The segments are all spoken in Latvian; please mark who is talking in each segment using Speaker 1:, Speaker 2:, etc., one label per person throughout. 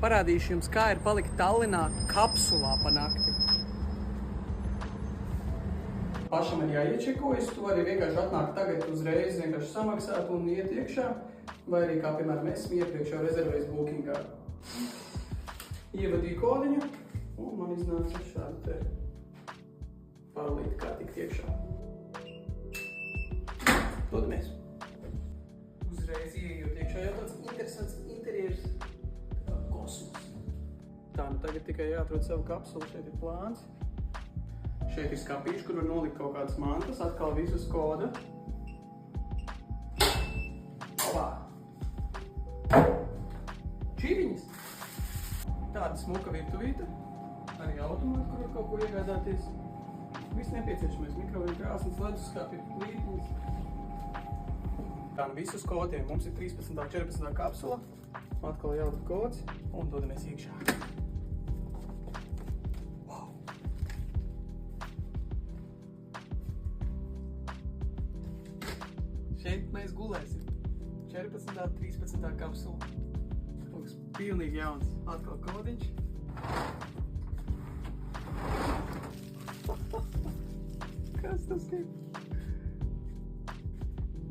Speaker 1: parādīšu jums, kā ir palikt Tallinā kapsulā pa nakti. Pašam ir jāiečekojas, tu vari vienkārši atnākt tagad uzreiz, vienkārši samaksāt un iet iekšā, vai arī, kā piemēram, esmu iepriekš jau rezervējis bookingā. Ievadīju kodiņu, un man iznāca šādu te parolīti, kā tikt iekšā. Dodamies. Uzreiz ieejot iekšā, jau tāds interesants interjers, kā kosmos. Tā, nu tagad tikai jāatrod savu kapsulu, šeit ir plāns. Šeit ir skapīši, kur var nolikt kaut kādas mantas, atkal visus koda. Opā! Čīviņas! Tāda smuka virtuvīta, arī automāti, kur var kaut ko iegādāties. Viss nepieciešamais, mikroviļņu krāsnes, leduskapi, lītiņas. Tā, nu visus kodiem. Mums ir 13. 14. kapsula. Atkal jādara kods un dodamies iekšā. Šeit mēs gulēsim. 14. 13. kapsula. Lūks pilnīgi jauns. Atkal kodiņš. Kas tas ir?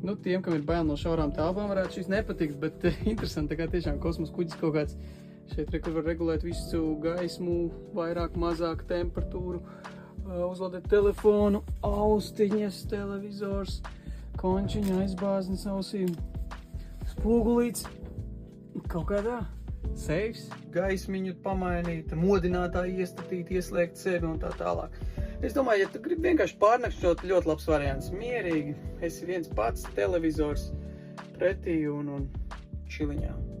Speaker 1: Nu, tiem, kam ir bail no šaurām telpām, varētu šis nepatikt, bet interesanti, tā kā tiešām kosmos kuģis kaut kāds. Šeit var regulēt visu gaismu, vairāk, mazāk temperatūru, uzlādēt telefonu, austiņas, televizors, končiņa, aizbāznes ausīm, spogulīts, kaut kādā, seifs, gaismiņu pamainīt, modinātāji iestatīt, ieslēgt sevi un tā tālāk. Es domāju, ja tu gribi vienkārši pārnakšķot, ļoti labs variants, mierīgi, esi viens pats, televizors pretī un čiliņā.